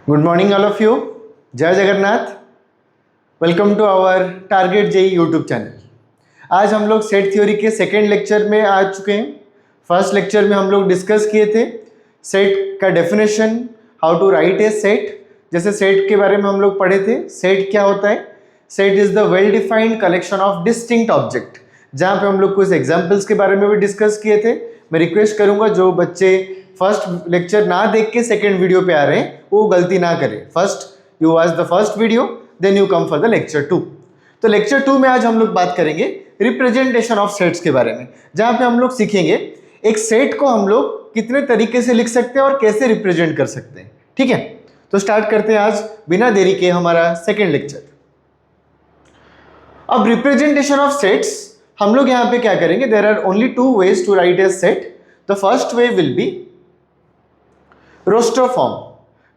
Good morning, all of you. जय Jagannath. Welcome to our target JEE YouTube channel. आज हम लोग सेट थ्योरी के सेकेंड लेक्चर में आ चुके हैं. फर्स्ट लेक्चर में हम लोग डिस्कस किए थे सेट का definition, how to write a set. जैसे सेट के बारे में हम लोग पढ़े थे. सेट क्या होता है? Set is the well defined collection of distinct object. जहाँ पे हम लोग कुछ एग्जाम्पल्स के बारे में भी डिस्कस किए थे. मैं रिक्वेस्ट करूंगा जो बच्चे फर्स्ट लेक्चर ना देख के सेकेंड वीडियो पे आ रहे हैं वो गलती ना करें. First you watch the first video, then you come for the lecture 2. तो लेक्चर 2 में आज हम लोग बात करेंगे रिप्रेजेंटेशन ऑफ सेट्स के बारे में, जहाँ पे हम लोग सीखेंगे एक सेट को हम लोग कितने तरीके से लिख सकते हैं और कैसे रिप्रेजेंट कर सकते हैं. ठीक है, तो स्टार्ट करते हैं आज बिना देरी के हमारा सेकेंड लेक्चर. अब रिप्रेजेंटेशन ऑफ सेट्स हम लोग यहाँ पे क्या करेंगे? There are only two ways to write a set. The first way will be roster form.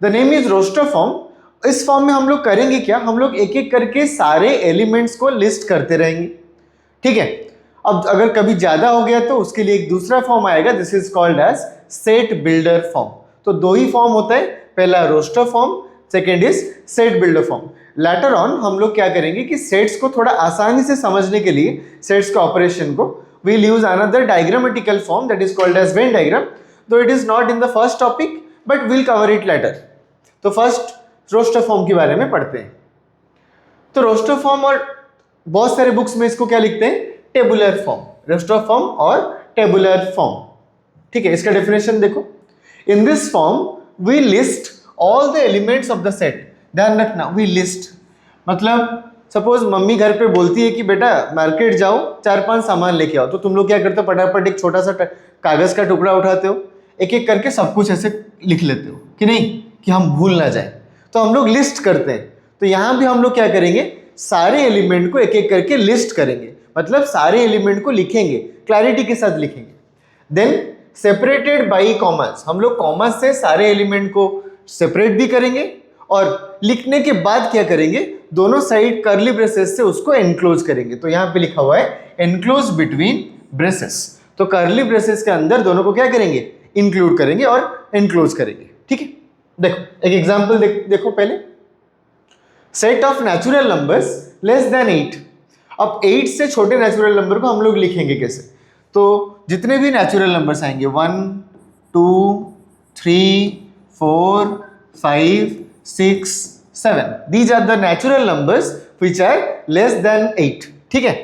The name is roster form. इस फॉर्म में हम लोग करेंगे क्या? हम लोग एक एक करके सारे एलिमेंट्स को लिस्ट करते रहेंगे. ठीक है. अब अगर कभी ज्यादा हो गया तो उसके लिए एक दूसरा फॉर्म आएगा. This is called as set builder form. तो दो ही फॉर्म होता है, पहला roster form, second is set builder form. Later on हम लोग क्या करेंगे कि सेट्स को थोड़ा आसानी से समझने के लिए सेट्स का ऑपरेशन को we'll use another diagrammatical form that is called as Venn diagram, though it is not in the first topic but we'll cover it later. तो फर्स्ट रोस्टर फॉर्म के बारे में पढ़ते हैं. तो रोस्टर फॉर्म और बहुत सारे बुक्स में इसको क्या लिखते हैं? Tabular form. रोस्टर फॉर्म और टेबुलर फॉर्म. ठीक है, इसका डेफिनेशन देखो. In this form we list all the elements of the set. ध्यान रखना, वी लिस्ट मतलब सपोज मम्मी घर पे बोलती है कि बेटा मार्केट जाओ 4-5 सामान लेके आओ, तो तुम लोग क्या करते हो? फटाफट एक छोटा सा कागज का टुकड़ा उठाते हो, एक एक करके सब कुछ ऐसे लिख लेते हो कि नहीं, कि हम भूल ना जाए. तो हम लोग लिस्ट करते हैं. तो यहाँ भी हम लोग क्या करेंगे? सारे एलिमेंट को एक एक करके लिस्ट करेंगे, मतलब सारे एलिमेंट को लिखेंगे, क्लैरिटी के साथ लिखेंगे. Then separated by commas. हम लोग कॉमास से सारे एलिमेंट को सेपरेट भी करेंगे और लिखने के बाद क्या करेंगे? दोनों साइड कर्ली ब्रेसेस से उसको एनक्लोज करेंगे. तो यहाँ पे लिखा हुआ है एनक्लोज बिटवीन ब्रेसेस. तो कर्ली ब्रेसेस के अंदर दोनों को क्या करेंगे? इंक्लूड करेंगे और एनक्लोज करेंगे. ठीक है, देखो एक एग्जांपल देखो पहले. Set of natural numbers less then 8. अब 8 से छोटे नेचुरल नंबर को हम लोग लिखेंगे कैसे? तो जितने भी नेचुरल नंबर्स आएंगे 1, 2, 3, 4, 5, 6, 7. These are the natural numbers which are less than 8. ठीक है.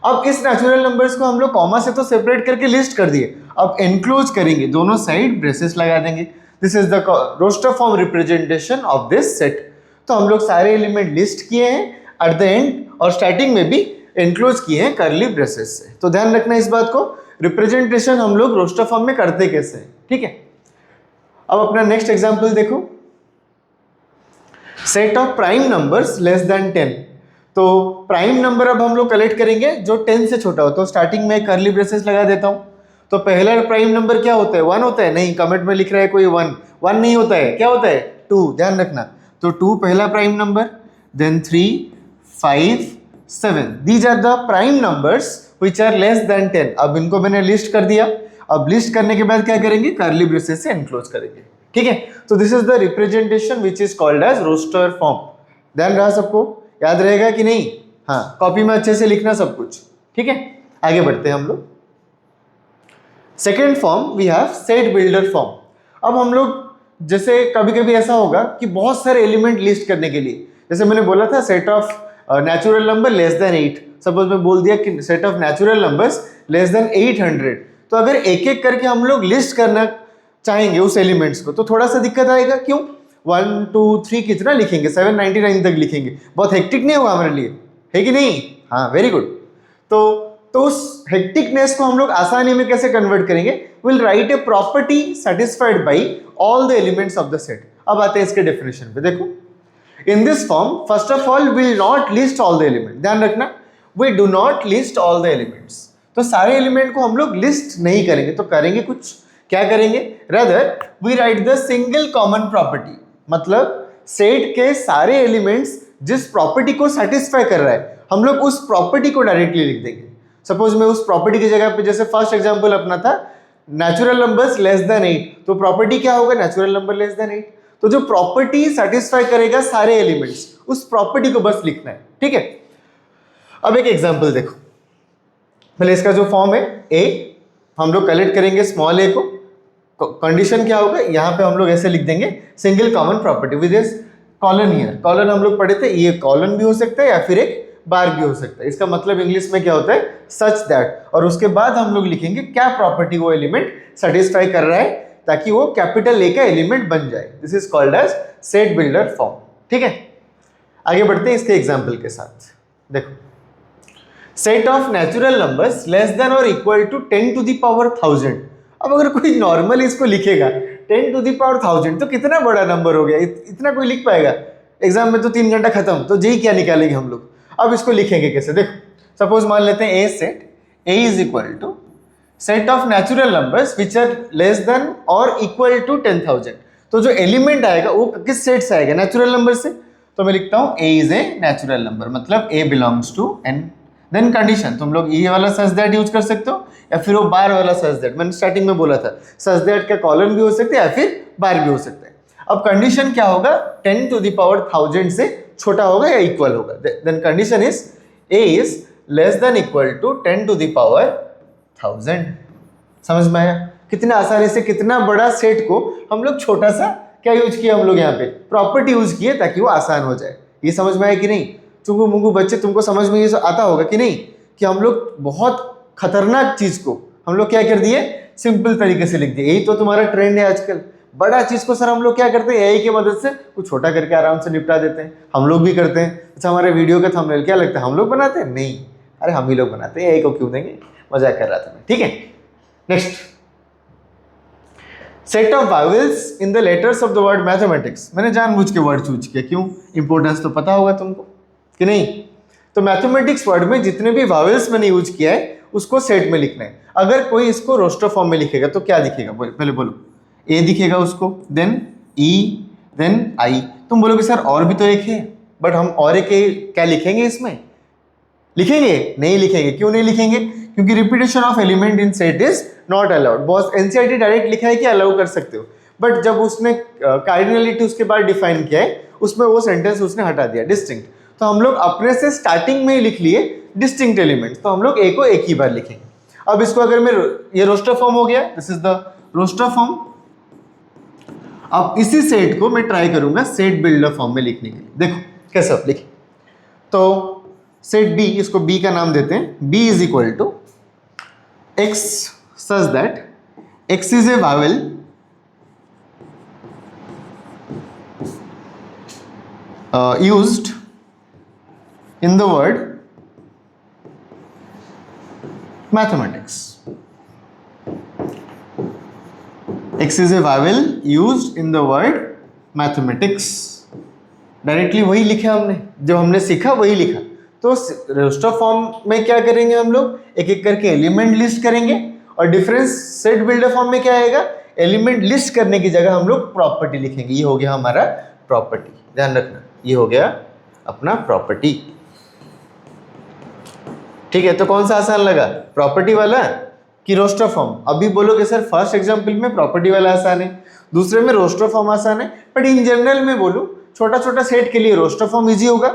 अब इस नेचुरल नंबर्स को हम लोग कॉमा से तो सेपरेट करके लिस्ट कर दिए. अब एनक्लोज करेंगे, दोनों साइड ब्रेसेस लगा देंगे. This is the roster form representation of this set. तो हम लोग सारे एलिमेंट लिस्ट किए हैं एट द एंड और स्टार्टिंग में भी एनक्लोज किए हैं कर्ली ब्रेसेस से. तो ध्यान रखना इस बात को. रिप्रेजेंटेशन हम लोग रोस्टर फॉर्म में करते कैसे हैं. ठीक है. अब अपना नेक्स्ट एग्जाम्पल देखो. Set of prime numbers less than 10. तो प्राइम नंबर अब हम लोग कलेक्ट करेंगे जो 10 से छोटा हो. तो स्टार्टिंग में कर्ली ब्रेसेस लगा देता हूं. तो पहला प्राइम नंबर क्या होता है? 1 होता है? नहीं, कमेंट में लिख रहा है कोई 1 नहीं होता है. क्या होता है? 2. ध्यान रखना. तो 2 पहला prime number, then 3, 5, 7. These are the prime numbers which are less than 10. अब इनको मैंने लिस्ट कर दिया. अब लिस्ट करने के बाद क्या करेंगे? कर्ली ब्रेसेस से एनक्लोज करेंगे. ठीक है. तो this is the representation which is called as roster form. ध्यान रहा सबको? याद रहेगा कि नहीं? हाँ, कॉपी में अच्छे से लिखना सब कुछ. ठीक है, आगे बढ़ते हैं हम लोग. Second form we have set builder form. अब हम लोग जैसे कभी कभी ऐसा होगा कि बहुत सारे एलिमेंट लिस्ट करने के लिए, जैसे मैंने बोला था set of natural number less than 8. Suppose मैं बोल दिया कि set of natural numbers less then 800. तो अगर एक एक करके हम लोग लिस्ट करना चाहेंगे उस एलिमेंट्स को तो थोड़ा सा दिक्कत आएगा. क्यों? 1, 2, 3 कितना लिखेंगे? 799 तक लिखेंगे. बहुत हेक्टिक नहीं होगा हमारे लिए, है कि नहीं? हाँ, वेरी गुड. तो उस हेक्टिकनेस को हम लोग आसानी में कैसे कन्वर्ट करेंगे? Will write a property satisfied by all the elements of the set. अब आते हैं इसके डेफिनेशन पे. देखो, in this form first of all will not list all the element. ध्यान रखना, we do not list all the elements. तो सारे एलिमेंट को हम लोग लिस्ट नहीं करेंगे. तो करेंगे कुछ, क्या करेंगे? Rather we write the single common property. मतलब सेट के सारे एलिमेंट्स जिस प्रॉपर्टी को सेटिस्फाई कर रहा है हम लोग उस प्रॉपर्टी को डायरेक्टली लिख देंगे. सपोज मैं उस प्रॉपर्टी की जगह पे, जैसे फर्स्ट एग्जांपल अपना था नेचुरल नंबर्स लेस देन 8, तो प्रॉपर्टी क्या होगा? Natural number less than 8. तो जो प्रॉपर्टी सेटिस्फाई करेगा सारे एलिमेंट्स, उस प्रॉपर्टी को बस लिखना है, ठीक है। अब एक एग्जांपल देखो, पहले इसका जो फॉर्म है ए, हम लोग कलेक्ट करेंगे स्मॉल ए को, कंडीशन क्या होगा, यहाँ पे हम लोग ऐसे लिख देंगे single common property with this colon here. Colon हम लोग पढ़े थे, ये कॉलन भी हो सकता है या फिर एक बार भी हो सकता है, इसका मतलब इंग्लिश में क्या होता है, सच दैट, और उसके बाद हम लोग लिखेंगे क्या प्रॉपर्टी वो एलिमेंट सेटिस्फाई कर रहा है ताकि वो कैपिटल ए का एलिमेंट बन जाए। This is called as set builder form, ठीक है। आगे बढ़ते हैं इसके एग्जाम्पल के साथ। देखो, set of natural numbers less than और equal to 10 to the power 1000। अब अगर कोई नॉर्मल इसको लिखेगा 10 टू द पावर 1000 तो कितना बड़ा नंबर हो गया, इतना कोई लिख पाएगा? एग्जाम में तो 3 घंटा खत्म, तो जी क्या निकालेंगे हम लोग। अब इसको लिखेंगे कैसे, देखो सपोज मान लेते हैं A set, A is equal to set of natural numbers which are less than और इक्वल टू 10,000। तो जो एलिमेंट आएगा वो किस सेट से आएगा, नेचुरल नंबर से। तो मैं लिखता हूँ A is a natural number, मतलब A belongs to N. Then condition, तुम लोग ये वाला सच दैट यूज कर सकते हो या फिर वो बार वाला सच दैट, मैंने स्टार्टिंग में बोला था सच दैट का कॉलन भी हो सकता है या फिर बार भी हो सकता है। अब कंडीशन क्या होगा, 10 टू द पावर 1000 से छोटा होगा या इक्वल होगा। Then condition is a is less than equal to 10 to the power 1000। समझ में आया? कितना आसानी से कितना बड़ा सेट को हम लोग छोटा सा क्या यूज किया, हम लोग यहाँ पे प्रॉपर्टी यूज किए ताकि वो आसान हो जाए। ये समझ में आया कि नहीं? चुंगू मुंगू बच्चे, तुमको समझ में ये आता होगा कि नहीं, कि हम लोग बहुत खतरनाक चीज को हम लोग क्या कर दिए, सिंपल तरीके से लिख दिए। यही तो तुम्हारा ट्रेंड है आजकल, बड़ा चीज को सर हम लोग क्या करते हैं, एआई की मदद से कुछ छोटा करके आराम से निपटा देते हैं। हम लोग भी करते हैं। अच्छा, हमारे वीडियो का थंबनेल क्या लगता है, हम लोग बनाते हैं? नहीं, अरे हम ही लोग बनाते हैं, एआई को क्यों देंगे, मजाक कर रहा था मैं, ठीक है। Next, set of vowels in the letters of the word mathematics. मैंने जानबूझ के वर्ड चूज किया, क्यों, इंपॉर्टेंस तो पता होगा तुमको कि नहीं। तो मैथमेटिक्स वर्ड में जितने भी वावेल्स मैंने यूज किया है उसको सेट में लिखना है। अगर कोई इसको रोस्टर फॉर्म में लिखेगा तो क्या दिखेगा, पहले बोलो। ए दिखेगा उसको, देन ई, देन आई। तुम बोलोगे सर और भी तो एक है, बट हम और एक क्या लिखेंगे इसमें, लिखेंगे? नहीं लिखेंगे। क्यों नहीं लिखेंगे? क्योंकि repetition of element in set is not allowed. Boss NCERT direct लिखा है कि अलाउ कर सकते हो, बट जब उसने कार्डिनलिटी उसके बाद डिफाइन किया है उसमें वो सेंटेंस उसने हटा दिया, डिस्टिंक्ट। तो हम लोग अपने से स्टार्टिंग में ही लिख लिए डिस्टिंक्ट एलिमेंट, तो हम लोग ए को एक ही बार लिखेंगे। अब इसको अगर मैं, ये रोस्टर फॉर्म हो गया, this is the roster form. अब इसी सेट को मैं ट्राई करूंगा सेट बिल्डर फॉर्म में लिखने के लिए। देखो कैसे आप लिखें, तो सेट बी, इसको बी का नाम देते हैं। B is equal to X such that X is a vowel used in the word mathematics. X is a vowel used in the word mathematics. Directly वही लिखा हमने, जो हमने सीखा वही लिखा। तो रोस्टर फॉर्म में क्या करेंगे, हम लोग एक एक करके एलिमेंट लिस्ट करेंगे, और डिफरेंस सेट बिल्डर फॉर्म में क्या आएगा, एलिमेंट लिस्ट करने की जगह हम लोग प्रॉपर्टी लिखेंगे। ये हो गया हमारा प्रॉपर्टी, ध्यान रखना, ये हो गया अपना प्रॉपर्टी, ठीक है। तो कौन सा आसान लगा, प्रॉपर्टी वाला कि रोस्टर फॉर्म? अभी बोलोगे सर फर्स्ट एग्जांपल में प्रॉपर्टी वाला आसान है, दूसरे में रोस्टर फॉर्म आसान है, बट इन जनरल में बोलूं छोटा छोटा सेट के लिए रोस्टर फॉर्म इजी होगा,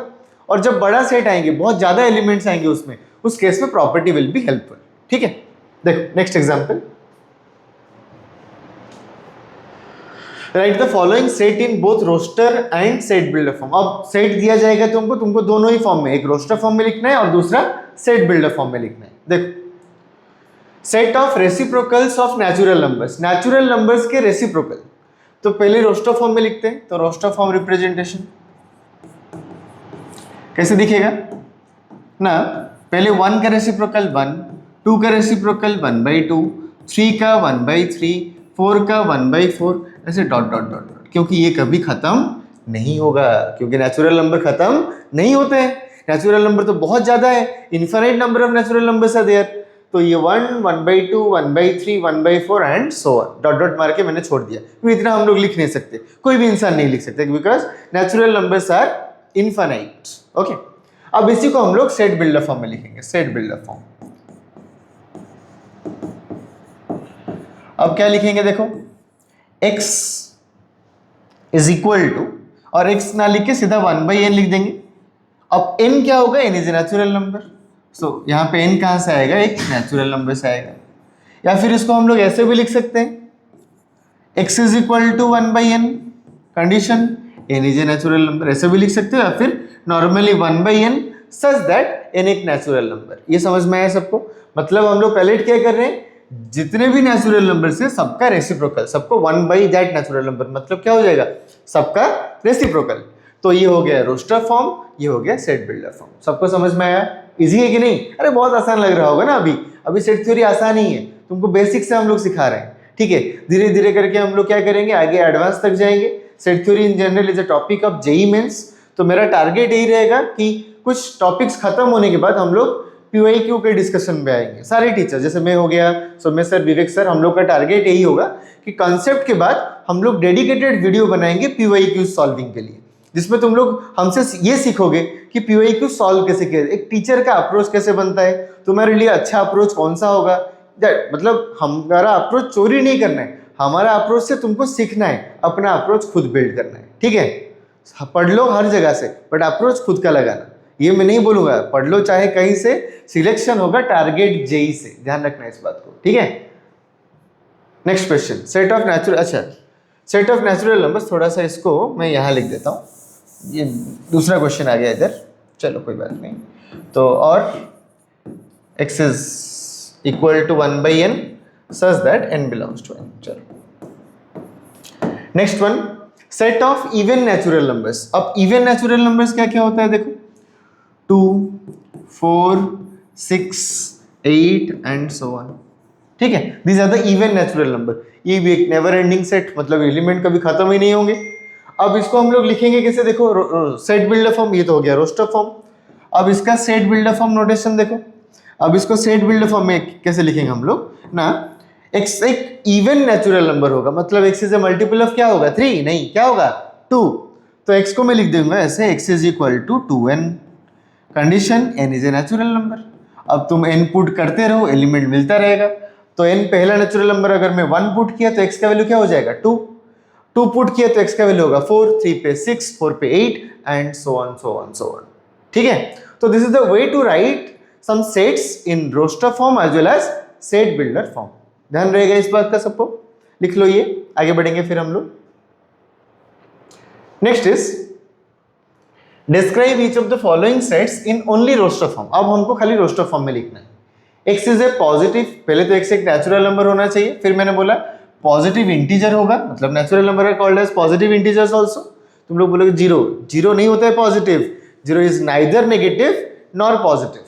और जब बड़ा सेट आएंगे, बहुत ज्यादा एलिमेंट्स आएंगे उसमें, उस केस में प्रॉपर्टी विल बी हेल्पफुल, ठीक है। देखो next example, write the following set in both roster and set builder form. अब सेट दिया जाएगा तुमको दोनों ही फॉर्म में, एक रोस्टर फॉर्म में लिखना है और दूसरा सेट बिल्डर फॉर्म में लिखना है। देखो, set of reciprocals of natural numbers, natural numbers के रेसिप्रोकल। तो पहले रोस्टर फॉर्म में लिखते हैं, तो रोस्टर फॉर्म रिप्रेजेंटेशन कैसे दिखेगा ना, पहले 1 का रेसिप्रोकल 1, 2 का रेसिप्रोकल 1/2, 3 का 1/3, 4 का 1/4, ऐसे डॉट डॉट डॉट डॉट, क्योंकि ये कभी खत्म नहीं होगा, क्योंकि नेचुरल नंबर खत्म नहीं होते हैं। नेचुरल नंबर तो बहुत ज्यादा है, infinite number of natural numbers are there. तो ये 1, 1/2, 1/3, 1/4 and so on, dot dot मार के मैंने छोड़ दिया, क्योंकि इतना हम लोग लिख नहीं सकते, कोई भी इंसान नहीं लिख सकते, because natural numbers are infinite. Okay, अब इसी को हम लोग सेट बिल्डर फॉर्म में लिखेंगे, सेट बिल्डर फॉर्म। अब क्या लिखेंगे, देखो x इज इक्वल टू, और x ना लिख के सीधा 1/n लिख देंगे। अब n क्या होगा, n is a natural number, so यहाँ पे n कहाँ से आएगा, एक नेचुरल नंबर से आएगा। या फिर इसको हम लोग ऐसे भी लिख सकते हैं, x is equal to 1/n condition n is a natural number, ऐसे भी लिख सकते हो। या फिर normally 1/n such that n एक नेचुरल नंबर। ये समझ में आया सबको? मतलब हम लोग कैलकुलेट क्या कर रहे हैं, जितने भी नेचुरल नंबर से सबका रेसिप्रोकल, सबको 1/that नेचुरल नंबर, मतलब क्या हो जाएगा, सबका रेसिप्रोकल। तो ये हो गया रोस्टर फॉर्म, ये हो गया सेट बिल्डर फॉर्म। सबको समझ में आया? इजी है कि नहीं? अरे बहुत आसान लग रहा होगा ना, अभी सेट थ्योरी आसान ही है, तुमको बेसिक से हम लोग सिखा रहे हैं, ठीक है। धीरे धीरे करके हम लोग क्या करेंगे, आगे एडवांस तक जाएंगे। Set theory in general is a topic of JEE Mains, तो मेरा टारगेट यही रहेगा कि कुछ टॉपिक्स खत्म होने के बाद हम लोग PYQ के डिस्कशन में आएंगे, सारे टीचर, जैसे मैं हो गया, सौम्य सर, विवेक सर, हम लोग का टारगेट यही होगा कि कॉन्सेप्ट के बाद हम लोग डेडिकेटेड वीडियो बनाएंगे PYQ सॉल्विंग के लिए, जिसमें तुम लोग हमसे ये सीखोगे कि PYQ सॉल्व कैसे किया, एक टीचर का अप्रोच कैसे बनता है, तुम्हारे लिए अच्छा अप्रोच कौन सा होगा। मतलब हमारा अप्रोच चोरी नहीं करना है, हमारा अप्रोच से तुमको सीखना है, अपना अप्रोच खुद बिल्ड करना है, ठीक है। पढ़ लो हर जगह से, बट अप्रोच खुद का लगाना, ये मैं नहीं बोलूंगा, पढ़ लो चाहे कहीं से, सिलेक्शन होगा टारगेट जेईई से, ध्यान रखना इस बात को, ठीक है। Next question, set of natural, अच्छा सेट ऑफ नेचुरल नंबर्स, थोड़ा सा इसको मैं यहाँ लिख देता हूँ, ये दूसरा क्वेश्चन आ गया इधर, चलो कोई बात नहीं। तो और x is equal to 1/n such that n belongs to n। चलो next one, set of even natural numbers. अब इवन नेचुरल नंबर्स क्या क्या होता है, देखो 2, 4, 6, 8 एंड सो ऑन, ठीक है। These are the even natural number. ये भी एक नेवर एंडिंग सेट, मतलब एलिमेंट कभी खत्म ही नहीं होंगे। अब इसको हम लोग लिखेंगे कैसे, देखो सेट बिल्डर फॉर्म, ये तो हो गया रोस्टर फॉर्म। अब इसका सेट बिल्डर फॉर्म नोटेशन देखो, अब इसको सेट बिल्डर फॉर्म में कैसे लिखेंगे हम लोग ना, x एक इवन नेचुरल नंबर होगा, मतलब x is A multiple of क्या होगा, 3 नहीं, क्या होगा 2। तो x को मैं लिख दूंगा ऐसे, x is equal to 2n condition n is a natural number. अब तुम n पुट करते रहो, एलिमेंट मिलता रहेगा। तो n पहला नेचुरल नंबर, अगर मैं 1 पुट किया तो x का वैल्यू क्या हो जाएगा 2, 2 पुट किया तो x का वैल्यू होगा 4, 3 पे 6, 4 पे 8 and so on so on so on, ठीक है। तो this is the way to write some sets in roster form as well as set builder form. ध्यान रहेगा इस बात का सबको, लिख लो ये, आगे बढ़ेंगे फिर हम लोग। Next is describe each of the following sets in only roster form. अब हमको खाली रोस्टर फॉर्म में लिखना है। x इज ए पॉजिटिव, पहले तो x एक नेचुरल नंबर होना चाहिए, फिर मैंने बोला पॉजिटिव इंटीजर होगा, मतलब नेचुरल नंबर है called as positive integers also. तुम लोग बोलोगे जीरो, जीरो नहीं होता है positive, zero is neither negative nor positive.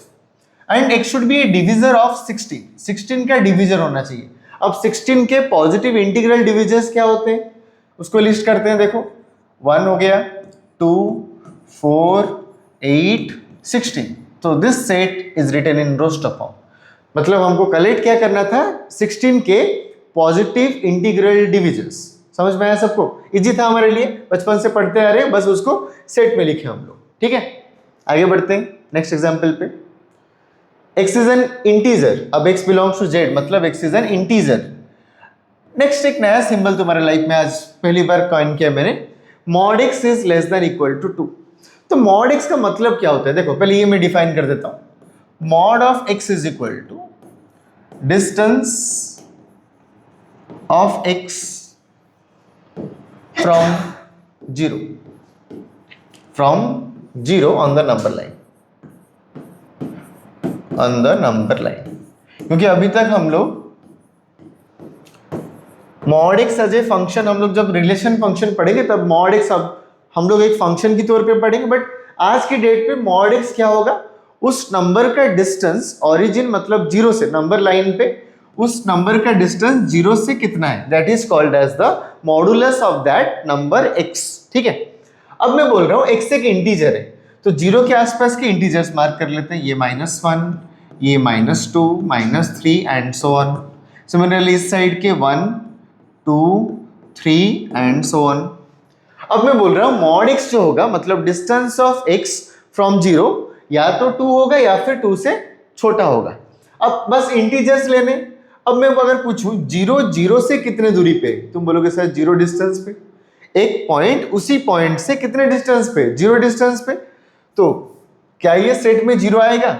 And x should be a divisor of 16, 16 का डिविजर होना चाहिए। अब 16 के पॉजिटिव इंटीग्रल डिविजर्स क्या होते हैं, उसको लिस्ट करते हैं। देखो 1 हो गया, 2, 4, 8, 16। तो this set is written in roster form, मतलब हमको कलेक्ट क्या करना था, 16 के पॉजिटिव इंटीग्रल डिविजर्स। समझ में आया सबको? इजी था हमारे लिए, बचपन से पढ़ते आ रहे हैं, बस उसको सेट में लिखे हम लोग, ठीक है। आगे बढ़ते हैं नेक्स्ट एग्जाम्पल पे। x इज एन इंटीजर, अब x बिलोंग्स टू z, मतलब x is an integer. Next एक नया सिंबल तुम्हारे लाइफ में आज पहली बार कॉइन किया मैंने, mod x is less than equal to 2। तो मॉड x का मतलब क्या होता है, देखो पहले ये मैं डिफाइन कर देता हूं। Mod of x is equal to distance of x from 0 on the number line, on the number line. क्योंकि अभी तक हम लोग mod x as a function, हम लोग जब रिलेशन फंक्शन पढ़ेंगे तब मॉड x अब हम लोग एक फंक्शन की तौर पे पढ़ेंगे, बट आज की डेट पे मॉड x क्या होगा, उस नंबर का डिस्टेंस, ओरिजिन मतलब 0 से, नंबर लाइन पे उस नंबर का डिस्टेंस 0 से कितना है, that is called as the modulus of that number x, ठीक है। अब मैं बोल रहा हूं x एक इंटीजर है, तो 0 के आसपास के इंटीजर्स मार्क कर लेते हैं, ये -1, ये -2, -3 एंड सो ऑन। सिमिलरली इस साइड के 1, 2, 3 एंड सो ऑन। अब मैं बोल रहा हूं मॉड x जो होगा, मतलब डिस्टेंस ऑफ x फ्रॉम 0 या तो 2 होगा या फिर 2 से छोटा होगा। अब बस इंटीजर्स लेने। अब मैं अगर पूछूं 0 से कितने दूरी पे, तुम बोलोगे सर 0 डिस्टेंस पे। एक पॉइंट उसी पॉइंट से कितने डिस्टेंस पे, 0 डिस्टेंस पे। तो क्या ये सेट में 0 आएगा,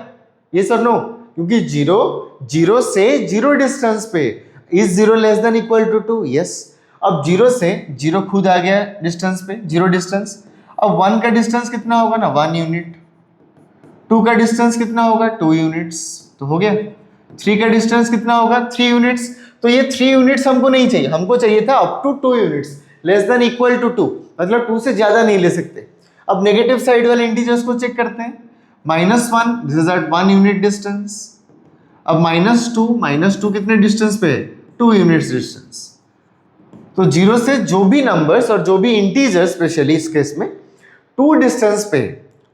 ये सर नो, क्योंकि 0 से 0 डिस्टेंस पे। Is 0 less than equal to 2, yes. अब 0 से 0 खुद आ गया डिस्टेंस पे, 0 डिस्टेंस। अब 1 का डिस्टेंस कितना होगा ना, 1 यूनिट। 2 का डिस्टेंस कितना होगा, 2 यूनिट्स, तो हो गया। 3 का डिस्टेंस कितना होगा, 3 यूनिट्स। तो ये 3 यूनिट्स हमको नहीं चाहिए, हमको चाहिए था up to 2 units, less than equal to 2, मतलब 2 से ज्यादा नहीं ले सकते। अब नेगेटिव साइड वाले इंटीजर्स को चेक करते हैं। -1, this is at 1 unit distance. अब -2 कितने डिस्टेंस पे है, 2 यूनिट्स डिस्टेंस। तो 0 से जो भी नंबर्स और जो भी इंटीजर, स्पेशली इस केस में 2 डिस्टेंस पे,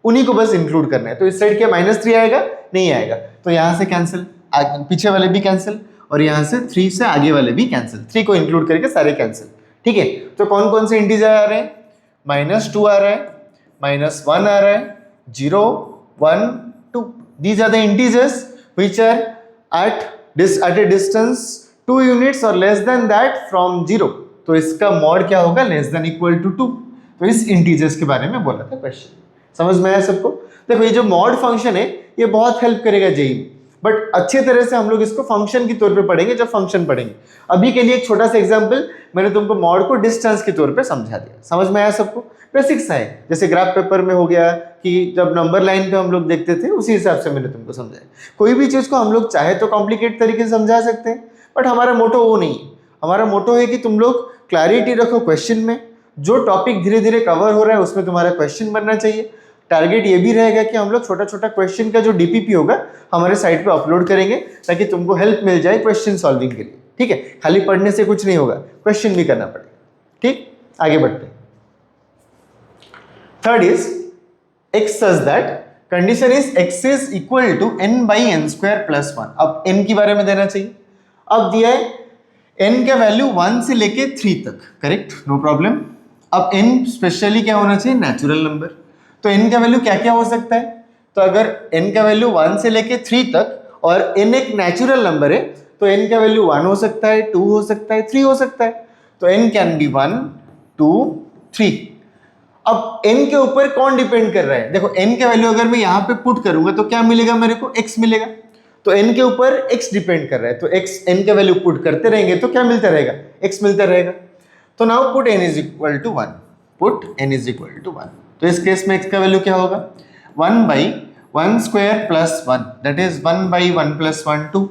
उन्हीं को बस इंक्लूड करना है। तो इस साइड क्या -3 आएगा, नहीं आएगा, तो यहां से कैंसिल, पीछे वाले भी कैंसिल, और यहां से 3 से आगे वाले भी कैंसिल, 3 को इंक्लूड करके सारे कैंसिल। ठीक है, तो कौन कौन से इंटीजर आ रहे हैं, -2 आ रहा है, -1 आ रहा है, 0, 1, 2। These are the integers which are at a distance 2 units or less than that from 0। तो इसका मॉड क्या होगा, लेस देन इक्वल टू 2। तो इस इंटीजर्स के बारे में बोला था क्वेश्चन, समझ में आया सबको। देखो ये जो मॉड फंक्शन है ये बहुत हेल्प करेगा जेई, बट अच्छे तरह से हम लोग इसको फंक्शन के तौर पे पढ़ेंगे जब फंक्शन पढ़ेंगे। अभी के लिए एक छोटा सा एग्जांपल, मैंने तुमको मॉड को डिस्टेंस के तौर पे समझा दिया, समझ में आया सबको। बेसिक्स है, जैसे ग्राफ पेपर में हो गया कि जब नंबर लाइन पे हम लोग देखते थे, उसी हिसाब से मैंने तुमको समझाया। कोई भी चीज़ को हम लोग चाहे तो कॉम्प्लिकेट तरीके से समझा सकते हैं, बट हमारा मोटो वो नहीं है। हमारा मोटो है कि तुम लोग क्लैरिटी रखो क्वेश्चन में, जो टॉपिक धीरे धीरे कवर हो रहा है उसमें तुम्हारा क्वेश्चन बनना चाहिए। टारगेट ये भी रहेगा कि हम लोग छोटा छोटा क्वेश्चन का जो डीपीपी होगा हमारे साइट पे अपलोड करेंगे, ताकि तुमको हेल्प मिल जाए क्वेश्चन सॉल्विंग के लिए। ठीक है, खाली पढ़ने से कुछ नहीं होगा, क्वेश्चन भी करना पड़ेगा। ठीक, आगे बढ़ते हैं। Third is x such that condition is x is equal to n/n² + 1। अब n के बारे में देना चाहिए। अब दिया है n का वैल्यू 1 से लेके 3 तक, करेक्ट, नो प्रॉब्लम। अब n स्पेशली क्या होना चाहिए, नेचुरल नंबर। तो n का वैल्यू क्या क्या हो सकता है, तो अगर n का वैल्यू 1 से लेके 3 तक और n एक नेचुरल नंबर है, तो n का वैल्यू 1 हो सकता है, 2 हो सकता है, 3 हो सकता है। तो n कैन बी 1, 2, 3। अब n के ऊपर कौन डिपेंड कर रहा है, देखो n का वैल्यू अगर मैं यहाँ पे पुट करूंगा तो क्या मिलेगा मेरे को, x मिलेगा। तो n के ऊपर x डिपेंड कर रहा है, तो x n का वैल्यू पुट करते रहेंगे तो क्या मिलता रहेगा, x मिलता रहेगा। तो now put n is equal to 1, put n is equal to 1। तो इस केस में x का वैल्यू क्या होगा, 1/1² + 1, दैट इज 1/1 + 1, 2।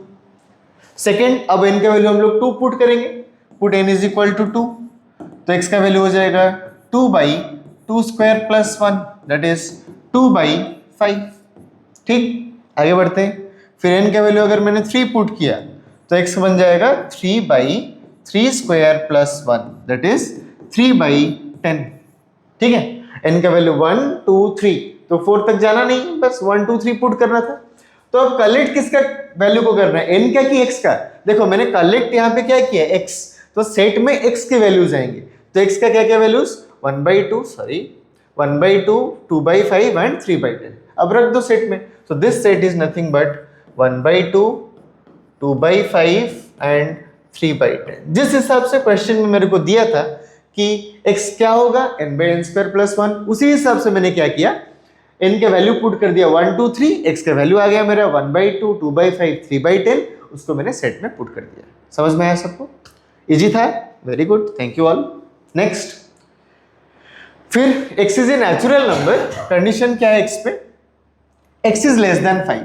सेकेंड, अब n का वैल्यू हम लोग 2 पुट करेंगे, put n is equal to 2। तो x का वैल्यू हो जाएगा 2/2² + 1, दैट इज 2/5। ठीक, आगे बढ़ते हैं। फिर n का वैल्यू अगर मैंने 3 पुट किया तो x बन जाएगा 3/3² + 1, दैट इज 3/10। ठीक है, n का वैल्यू 1, 2, 3, तो 4 तक जाना नहीं, बस 1, 2, 3 पुट करना था। तो अब कलेक्ट किसका वैल्यू को करना है, n का कि x का। देखो मैंने कलेक्ट यहाँ पे क्या किया, x, तो सेट में x के वैल्यूज आएंगे। तो x का क्या क्या वैल्यूज, 1/2, 1/2, 2/5 एंड 3/10। अब रख दो सेट में, तो this set is nothing but 1/2, 2/5 and 3/10। जिस हिसाब से क्वेश्चन में मेरे को दिया था कि x क्या होगा, n/n² + 1, उसी हिसाब से मैंने क्या किया, n का वैल्यू पुट कर दिया 1, 2, 3, x का वैल्यू आ गया मेरा 1/2, 2/5, 3/10, उसको मैंने सेट में पुट कर दिया। समझ में आया सबको, इजी था, very good, thank you all. Next, फिर x is a natural number, condition क्या है x पे, x is less then 5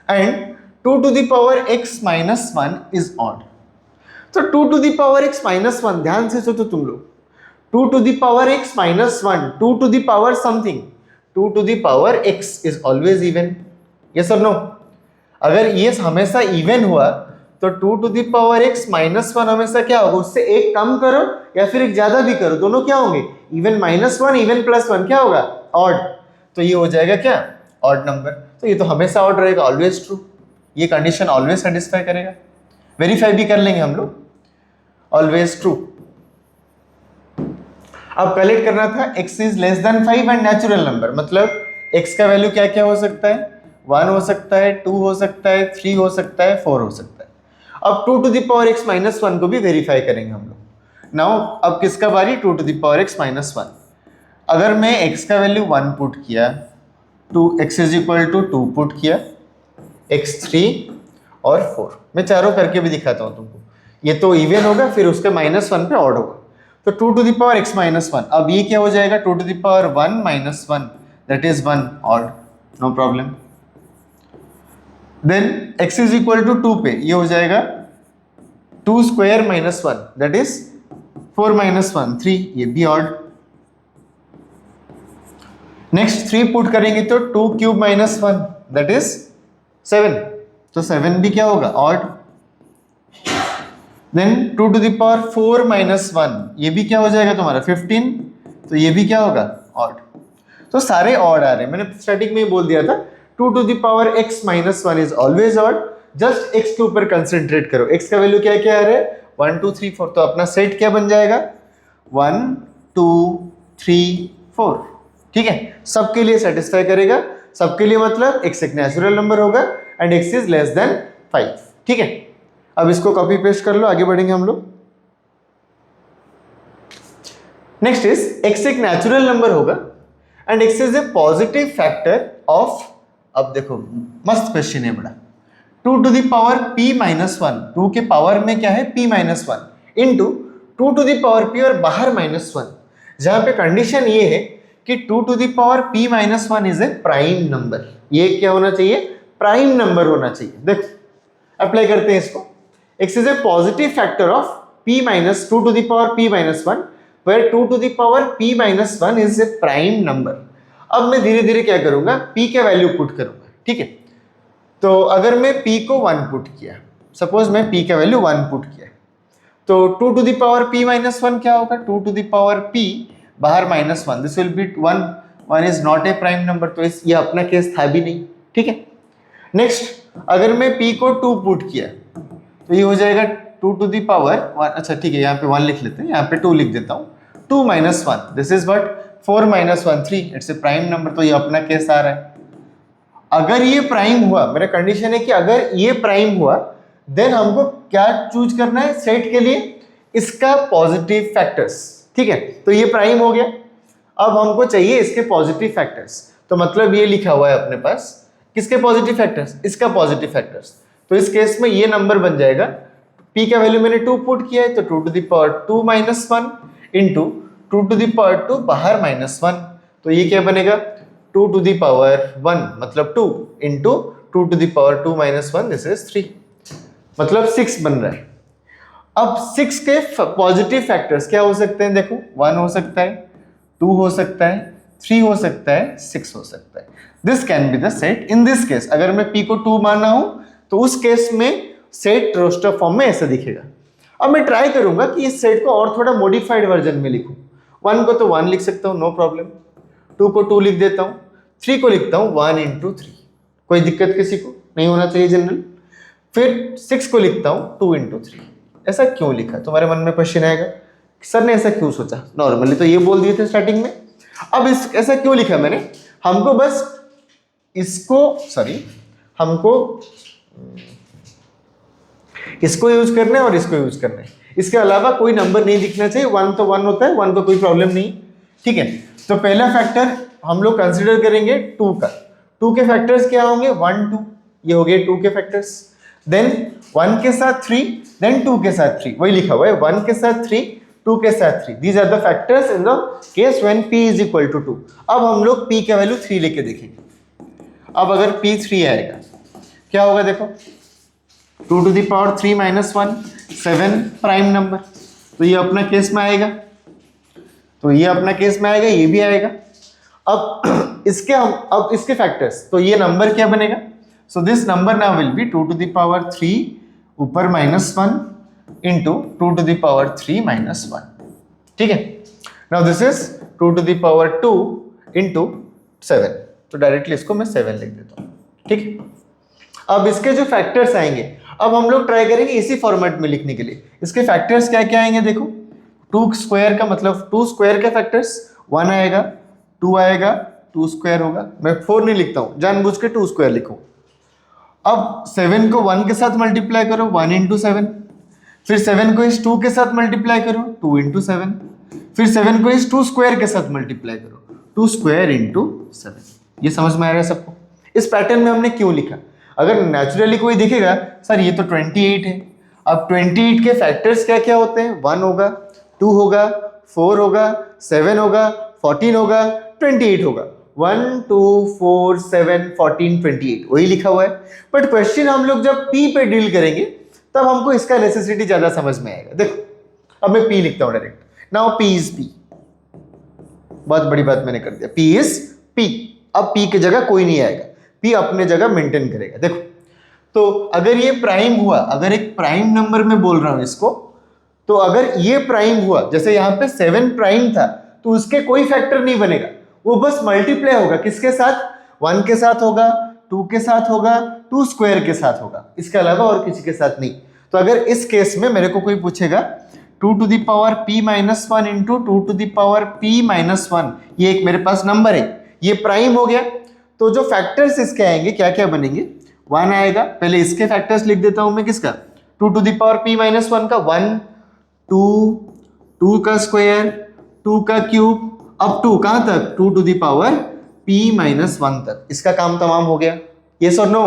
and 2 to the power x - 1 is odd. तो 2 to the power x - 1, ध्यान से सोचो तुम लोग, 2 to the power x - 1, 2 to the power something, 2 to the power x is always even, yes or no। अगर ये हमेशा even हुआ तो 2 to the power x - 1 हमेशा क्या होगा, उससे एक कम करो या फिर एक ज्यादा भी करो, दोनों क्या होंगे, इवन -1, इवन +1 क्या होगा, ऑड। तो ये हो जाएगा क्या, ऑड नंबर। तो ये तो हमेशा ऑड रहेगा, ऑलवेज ट्रू, ये कंडीशन ऑलवेज सेटिस्फाई करेगा। वेरीफाई भी कर लेंगे हम लोग, ऑलवेज ट्रू। अब कलेक्ट करना था x is less then 5 and natural number, मतलब x का वैल्यू क्या क्या हो सकता है, 1 हो सकता है, 2 हो सकता है, 3 हो सकता है, 4 हो सकता है। अब 2 to the power x - 1 को भी वेरीफाई करेंगे हम लोग। नाउ अब किसका बारी, 2 to the power x minus 1। अगर मैं x का वैल्यू 1 पुट किया, x is equal to 2 put किया, x 3 और 4, मैं चारों करके भी दिखाता हूँ तुमको। ये तो इवन होगा, फिर उसके माइनस 1 पे ऑड होगा, तो 2 to the power x minus 1। अब ये क्या हो जाएगा, 2 to the power 1 minus 1, that is 1 odd, no problem. Then x is equal to 2 पे ये हो जाएगा 2 square minus 1, that is 4 minus 1 3, ये भी ऑड। नेक्स्ट 3 पुट करेंगे तो 2 क्यूब माइनस 1, दैट इज 7, तो 7 भी क्या होगा, odd. Then 2 to the power 4 minus 1, ये भी क्या हो जाएगा तुम्हारा 15, तो ये भी क्या होगा, ऑड। तो सारे ऑड आ रहे हैं, मैंने स्टार्टिंग में ही बोल दिया था 2 to the power x minus 1 is always odd. Just x के ऊपर कंसेंट्रेट करो, x का वैल्यू क्या क्या आ रहा है, 1 2 3 4, तो अपना सेट क्या बन जाएगा, 1 2 3 4, ठीक है। सबके लिए सेटिस्फाई करेगा, सबके लिए मतलब x एक नेचुरल नंबर होगा and x is less then 5, ठीक है। अब इसको कॉपी पेस्ट कर लो, आगे बढ़ेंगे हम लोग। नेक्स्ट इज x एक नेचुरल नंबर होगा and x is a positive factor of, अब देखो मस्त क्वेश्चन है बड़ा, 2 to the power p minus 1, 2 के पावर में क्या है p minus 1 into 2 to the power p और बाहर माइनस 1, जहां पे कंडीशन ये है कि 2 to the power p minus 1 is a prime number. ये क्या होना चाहिए, प्राइम नंबर होना चाहिए। देखो अप्लाई करते हैं इसको, x is a positive factor of p minus 2 to the power p minus 1 where 2 to the power p minus 1 is a prime number। अब मैं धीरे धीरे क्या करूंगा, p का वैल्यू पुट करूंगा, ठीक है। तो अगर मैं p को 1 पुट किया, सपोज मैं p का वैल्यू 1 पुट किया, तो 2 to the power p minus 1 क्या होगा, 2 टू द पावर p बाहर minus 1, this will be 1, 1 is not a prime number, तो ये अपना केस था भी नहीं, ठीक है। नेक्स्ट अगर मैं p को 2 पुट किया तो ये हो जाएगा 2 टू दी पावर 1, अच्छा ठीक है, यहाँ पे 1 लिख लेते हैं, यहाँ पे 2 लिख देता हूँ, 2 minus 1, this is what 4 minus 1 3, it's a prime number, तो ये अपना केस आ रहा है। अगर ये प्राइम हुआ, मेरा कंडीशन है कि अगर ये प्राइम हुआ, देन हमको क्या चूज करना है सेट के लिए, इसका पॉजिटिव फैक्टर्स, ठीक है। तो ये प्राइम हो गया, अब हमको चाहिए इसके पॉजिटिव फैक्टर्स, तो मतलब ये लिखा हुआ है अपने पास, किसके पॉजिटिव फैक्टर्स, इसका पॉजिटिव फैक्टर्स। तो इस केस में ये नंबर बन जाएगा, p का वैल्यू मैंने 2 पुट किया है, तो 2 to the power 2 minus 1 into 2 to the power 2 बाहर माइनस 1, तो ये क्या बनेगा 2 टू द पावर 1 मतलब 2 into 2 to the power 2 minus 1, this is 3, मतलब 6 बन रहा है। अब 6 के पॉजिटिव फैक्टर्स क्या हो सकते हैं, देखो 1 हो सकता है, 2 हो सकता है, 3 हो सकता है, 6 हो सकता है। This can be the set in this case. अगर मैं p को 2 माना हूं तो उस केस में सेट रोस्टर फॉर्म में ऐसा दिखेगा। अब मैं ट्राई करूंगा कि इस सेट को और थोड़ा मॉडिफाइड वर्जन में लिखूं। 1 को तो 1 लिख सकता हूं, नो प्रॉब्लम, 2 को 2 लिख देता हूं, 3 को लिखता हूं 1 इंटू 3, कोई दिक्कत किसी को नहीं होना चाहिए जनरल। फिर 6 को लिखता हूं 2 इंटू 3। ऐसा क्यों लिखा, तुम्हारे मन में क्वेश्चन आएगा सर ने ऐसा क्यों सोचा, नॉर्मली तो ये बोल दिए थे स्टार्टिंग में, अब ऐसा क्यों लिखा मैंने, हमको बस इसको यूज करना है और इसको यूज करना है, इसके अलावा कोई नंबर नहीं दिखना चाहिए। 1 तो 1 होता है, 1 को कोई प्रॉब्लम नहीं, ठीक है। तो पहला फैक्टर हम लोग कंसिडर करेंगे 2 का। 2 के फैक्टर्स क्या होंगे, 1 2, ये हो गए 2 के फैक्टर्स। देन 1 के साथ 3, देन 2 के साथ 3, वही लिखा हुआ है 1 के साथ 3, 2 के साथ 3, these are the factors in the case when p is equal to 2। अब हम लोग p का वैल्यू 3 लेके देखेंगे। अब अगर p 3 आएगा क्या होगा, देखो 2 to the power 3 minus 1 7 prime number, तो ये अपना केस में आएगा, तो ये अपना केस में आएगा, ये भी आएगा। अब इसके फैक्टर्स, तो ये नंबर क्या बनेगा, so this number now will be 2 to the power 3 ऊपर minus 1 into 2 to the power 3 minus 1, ठीक है। Now this is 2 to the power 2 into 7, तो डायरेक्टली इसको मैं 7 लिख देता हूँ, ठीक है। अब इसके जो फैक्टर्स आएंगे, अब हम लोग ट्राई करेंगे इसी फॉर्मेट में लिखने के लिए। इसके फैक्टर्स क्या क्या आएंगे, देखो 2 स्क्वायर का मतलब 2 स्क्वायर के फैक्टर्स 1 आएगा, 2 आएगा, 2 स्क्वायर होगा, मैं 4 नहीं लिखता हूँ, जानबूझ के 2 स्क्वायर लिखो। अब 7 को 1 के साथ मल्टीप्लाई करो, 1 इंटू 7, फिर 7 को इस 2 के साथ मल्टीप्लाई करो, 2 इंटू 7। फिर 7 को इस 2 स्क्वायर के साथ मल्टीप्लाई करो, 2 स्क्वायर इंटू 7। ये समझ में आ रहा है सबको? इस पैटर्न में हमने क्यों लिखा? अगर नेचुरली कोई दिखेगा सर ये तो 28 है, अब 28 के फैक्टर्स क्या क्या होते हैं? 1 होगा, 2 होगा, 4 होगा, 7 होगा, 14 होगा, 28 होगा। 1 2 4 7 14 28 वही लिखा हुआ है। बट क्वेश्चन हम लोग जब P पे डील करेंगे तब हमको इसका नेसेसिटी ज्यादा समझ में आएगा। देखो अब मैं P लिखता हूं direct, now P is P। बहुत बड़ी बात मैंने कर दिया, P इज P। अब P की जगह कोई नहीं आएगा, P अपने जगह मेंटेन करेगा। देखो तो अगर ये प्राइम हुआ, अगर एक प्राइम नंबर में बोल रहा हूं इसको, तो अगर ये प्राइम हुआ, जैसे यहाँ पे 7 प्राइम था तो उसके कोई फैक्टर नहीं बनेगा, वो बस मल्टीप्लाई होगा किसके साथ? 1 के साथ होगा, 2 के साथ होगा, 2 स्क्वायर के साथ होगा, इसके अलावा और किसी के साथ नहीं। तो अगर इस केस में मेरे को कोई पूछेगा 2 to the power p minus 1 into 2 to the power p minus 1, ये एक मेरे पास नंबर है, ये प्राइम हो गया, तो जो फैक्टर्स इसके आएंगे क्या क्या बनेंगे? 1 आएगा, पहले इसके फैक्टर्स लिख देता हूं मैं, किसका? 2 to the power p minus 1 का 1 2 2 का स्क्वायर 2 का क्यूब अब 2 कहां तक? 2 to the power p minus 1 तक। इसका काम तमाम हो गया, यस और नो?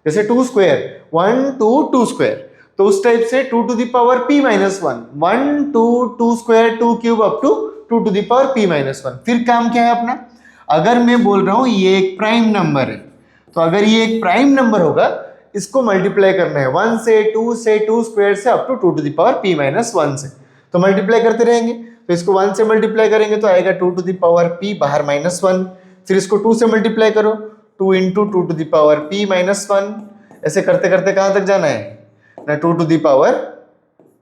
जैसे 2 स्क्वायर 1 2 2 स्क्वायर, तो उस टाइप से 2 to the power p minus 1 1 2 2 square 2 cube up to 2 to the power p minus 1। फिर काम क्या है अपना? अगर मैं बोल रहा हूं ये एक प्राइम नंबर है, तो अगर ये एक प्राइम नंबर होगा इसको मल्टीप्लाई करना है 1 से 2 स्क्वायर से up to 2 to the power p minus 1 से, तो मल्टीप्लाई करते रहेंगे। तो इसको 1 से मल्टीप्लाई करेंगे तो आएगा 2 टू द पावर p बाहर माइनस 1, फिर इसको 2 से मल्टीप्लाई करो 2 into 2 to the power p minus 1, ऐसे करते करते कहां तक जाना है ना? 2 to the power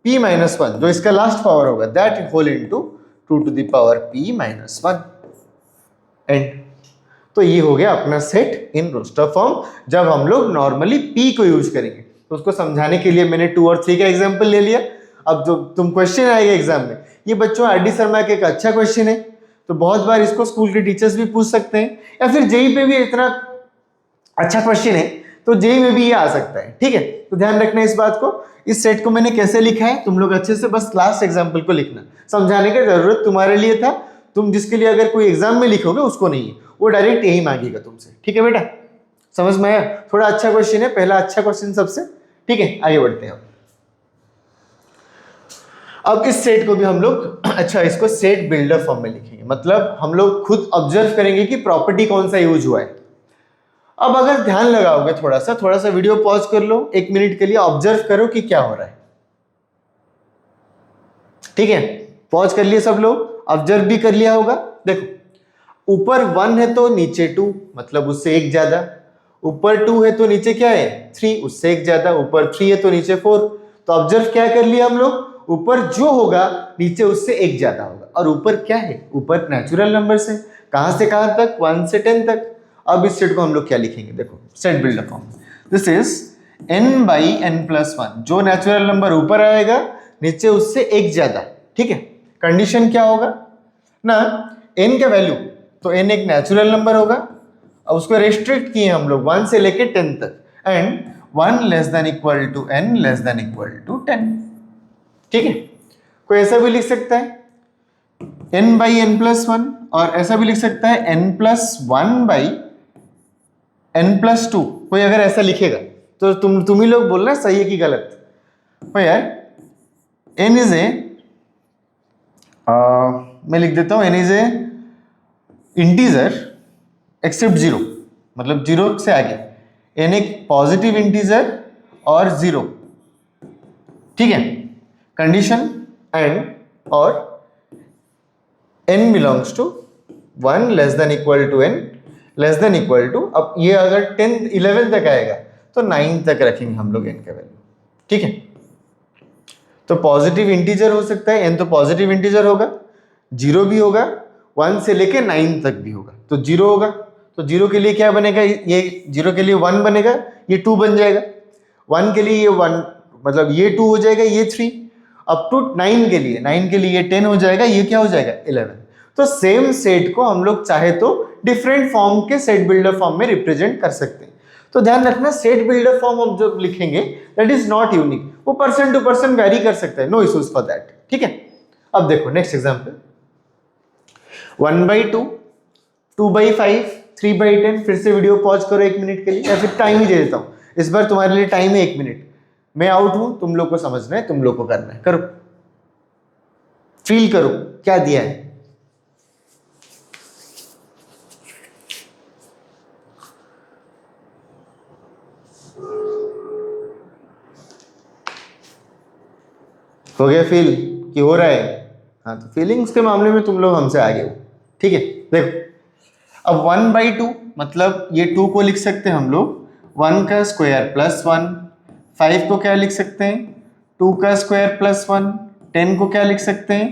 p minus 1 जो इसका लास्ट पावर होगा, that whole into 2 to the power p minus 1 and. तो ये हो गया अपना सेट इन रोस्टर फॉर्म जब हम लोग नॉर्मली p को यूज करेंगे। तो उसको समझाने के लिए मैंने 2 और 3 का एग्जांपल ले लिया। अब जो तुम क्वेश्चन आएगा एग्जाम में, ये बच्चों आर डी शर्मा के एक अच्छा क्वेश्चन है, तो बहुत बार इसको स्कूल के टीचर्स भी पूछ सकते हैं, या फिर जेई पे भी इतना अच्छा क्वेश्चन है तो जेई में भी ये आ सकता है। ठीक है, तो ध्यान रखना इस बात को। इस सेट को मैंने कैसे लिखा है तुम लोग अच्छे से बस लास्ट एग्जाम्पल को लिखना, समझाने की जरूरत तुम्हारे लिए था, तुम जिसके लिए अगर कोई एग्जाम में लिखोगे उसको नहीं है, वो डायरेक्ट यही मांगेगा तुमसे। ठीक है बेटा, समझ में आया? थोड़ा अच्छा क्वेश्चन है, पहला अच्छा क्वेश्चन सबसे। ठीक है, आगे बढ़ते हैं। अब इस सेट को भी हम लोग अच्छा इसको सेट बिल्डर फॉर्म में लिखेंगे, मतलब हम लोग खुद ऑब्जर्व करेंगे कि प्रॉपर्टी कौन सा यूज हुआ है। अब अगर ध्यान लगाओगे थोड़ा सा वीडियो पॉज कर लो 1 मिनट के लिए, ऑब्जर्व करो कि क्या हो रहा है। ठीक है, पॉज कर लिए सब लोग, ऑब्जर्व भी कर लिया होगा। देखो ऊपर 1 है तो नीचे 2, मतलब उससे एक ज्यादा, ऊपर 2 है तो नीचे क्या है 3, उससे एक ज्यादा, ऊपर 3 है तो नीचे 4। तो ऑब्जर्व क्या कर लिया हम लोग, ऊपर जो होगा नीचे उससे एक ज्यादा होगा, और ऊपर क्या है, ऊपर नेचुरल नंबर से कहां तक 1 से 10 तक। अब इस सेट को हम लोग क्या लिखेंगे, देखो set builder form, this is n by n plus 1, जो नेचुरल नंबर ऊपर आएगा नीचे उससे एक ज्यादा। ठीक है, कंडीशन क्या होगा ना, n का वैल्यू, तो n एक नेचुरल नंबर होगा, अब उसको रेस्ट्रिक्ट किए हम लोग 1 से लेके 10 तक, and 1 less than equal to n less than equal to 10। ठीक है, कोई ऐसा भी लिख सकता है n बाई n प्लस 1, और ऐसा भी लिख सकता है n plus 1 by n plus 2। कोई अगर ऐसा लिखेगा तो तुम ही लोग बोलना सही है कि गलत। तो यार n इज ए, मैं लिख देता हूं n is a integer except 0, मतलब 0 से आगे n एक पॉजिटिव इंटीजर और 0। ठीक है, कंडीशन एंड और n belongs to 1 less than equal to n less than equal to, अब ये अगर 10 11 तक आएगा तो 9 तक रखेंगे हम लोग n का वैल्यू। ठीक है, तो पॉजिटिव इंटीजर हो सकता है, n तो पॉजिटिव इंटीजर होगा, 0 भी होगा, 1 से लेके 9 तक भी होगा, तो 0 होगा। तो 0 के लिए क्या बनेगा, ये 0 के लिए 1 बनेगा, ये 2 बन जाएगा, 1 के लिए ये 1, मतलब ये 2 हो जाएगा, ये 3, अप टू 9 के लिए ये 10 हो जाएगा, ये क्या हो जाएगा 11। तो सेम सेट को हम लोग चाहे तो डिफरेंट फॉर्म के सेट बिल्डर फॉर्म में रिप्रेजेंट कर सकते हैं। तो ध्यान रखना सेट बिल्डर फॉर्म हम जब लिखेंगे दैट इज नॉट यूनिक, वो पर्सन टू पर्सन वेरी कर सकता है, नो इश्यूज फॉर दैट। ठीक है, अब देखो नेक्स्ट एग्जांपल 1/2, 2/5, 3/10। फिर से वीडियो पॉज करो 1 मिनट के लिए, या फिर टाइम ही दे देता हूँ इस बार, तुम्हारे लिए टाइम है 1 मिनट। मैं आउट हूं, तुम लोग को समझना है, तुम लोग को करना है, करो, फील करो क्या दिया है। हो गया फील कि हो रहा है? हाँ, तो फीलिंग्स के मामले में तुम लोग हमसे आगे हो। ठीक है, देखो अब 1/2 मतलब ये 2 को लिख सकते हैं हम लोग 1 का स्क्वायर प्लस 1, 5 को क्या लिख सकते हैं 2 का स्क्वायर प्लस 1, 10 को क्या लिख सकते हैं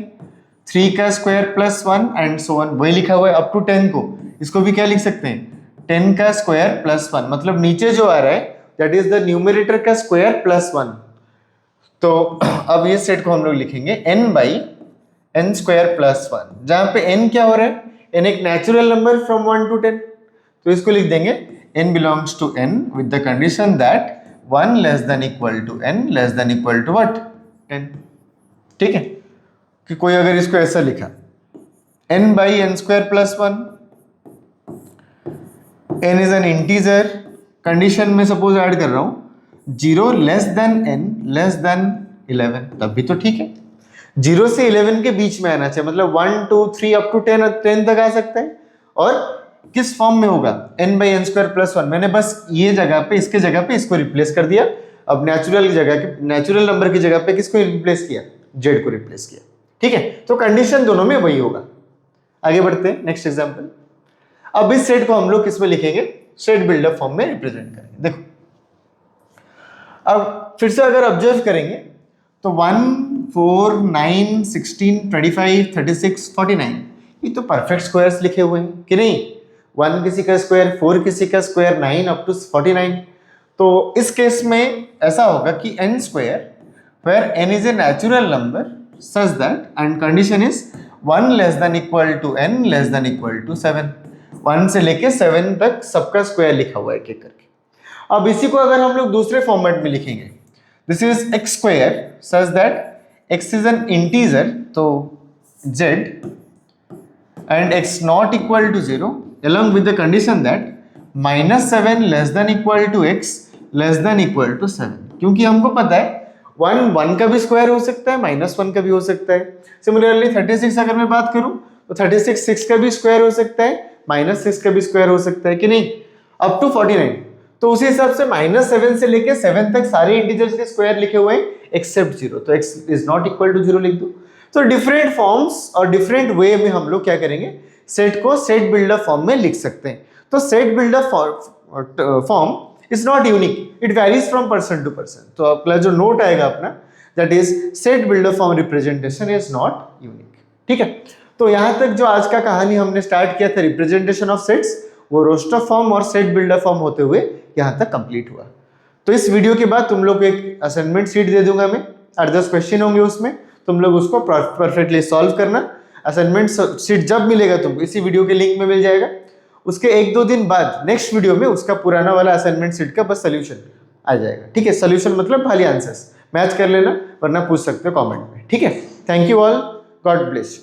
3 का square plus 1 and so on. वही लिखा हुआ है अप टू 10 को, इसको भी क्या लिख सकते हैं 10 का स्क्वायर प्लस 1, मतलब नीचे जो आ रहा है दैट इज द न्यूमरेटर का स्क्वायर प्लस 1। तो अब ये सेट को हम लोग लिखेंगे n/n स्क्वायर प्लस 1, जहां पे n क्या हो रहा है, n एक नेचुरल नंबर फ्रॉम 1 to 10, तो इसको लिख देंगे n belongs to n with the condition that 1 less than equal to n less than equal to what 10। ठीक है, कि कोई अगर इसको ऐसा लिखा n/n square plus 1, n is an integer, condition में सपोज ऐड कर रहा हूं 0 less then n less then 11, तब भी तो ठीक है। 0 से 11 के बीच में आना चाहिए, मतलब 1 2 3 अप टू 10 तक आ सकता है। और किस फॉर्म में होगा n/n स्क्वायर प्लस 1, मैंने बस ये जगह पे इसके जगह पे इसको रिप्लेस कर दिया। अब नेचुरल नंबर की जगह पे किसको रिप्लेस किया, z को रिप्लेस किया। ठीक है, तो कंडीशन दोनों में वही होगा। आगे बढ़ते हैं नेक्स्ट एग्जांपल। अब इस सेट को हम लोग किस में लिखेंगे, सेट बिल्डर फॉर्म में रिप्रेजेंट करेंगे। देखो अब फिर से अगर ऑब्जर्व करेंगे तो 1 4 9 16 25 36 49 ये तो परफेक्ट स्क्वायर्स लिखे हुए हैं कि नहीं। 1 किसी का स्क्वायर, 4 किसी का स्क्वायर, 9 अप टू 49। तो इस केस में ऐसा होगा कि n square where n is a natural number such that and condition is 1 less than equal to n less than equal to 7। 1 से लेके 7 तक सबका स्क्वायर लिखा हुआ है एक एक करके। अब इसी को अगर हम लोग दूसरे फॉर्मेट में लिखेंगे, this is x square such that x is an integer, तो z and x not equal to 0 along with the condition that -7 less than equal to x less than equal to 7, क्योंकि हमको पता है 1 का भी square हो सकता है, -1 का भी हो सकता है। सिमिलरली 36 अगर मैं बात करूं तो 36 6 का भी स्क्वायर हो सकता है, -6 का भी स्क्वायर हो सकता है कि नहीं, अप टू 49। तो उसी हिसाब से -7 से लेके 7 तक सारे इंटीजर्स के स्क्वायर लिखे हुए हैं एक्सेप्ट 0, तो x is not equal to 0 लिख दो। तो डिफरेंट फॉर्म्स और डिफरेंट वे में हम लोग क्या करेंगे, सेट को सेट बिल्डर फॉर्म में लिख सकते हैं। तो set builder form is not unique, it varies from person to person. तो अपना जो नोट आएगा अपना that is set builder form representation is not unique. ठीक है, तो यहां तक जो आज का कहानी हमने स्टार्ट किया था रिप्रेजेंटेशन ऑफ सेट्स, वो रोस्टर फॉर्म और सेट बिल्डर फॉर्म होते हुए यहां तक कंप्लीट हुआ। तो इस वीडियो के बाद तुम लोग को एक असाइनमेंट शीट दे दूंगा मैं, 8-10 क्वेश्चन होंगे उसमें, तुम लोग उसको परफेक्टली सॉल्व करना। असाइनमेंट शीट जब मिलेगा तुमको इसी वीडियो के लिंक में मिल जाएगा। उसके 1-2 दिन बाद नेक्स्ट वीडियो में उसका पुराना वाला असाइनमेंट शीट का बस सोल्यूशन आ जाएगा। ठीक है, सोल्यूशन मतलब खाली आंसर्स मैच कर लेना, वरना पूछ सकते हो कमेंट में। ठीक है, thank you all, God bless.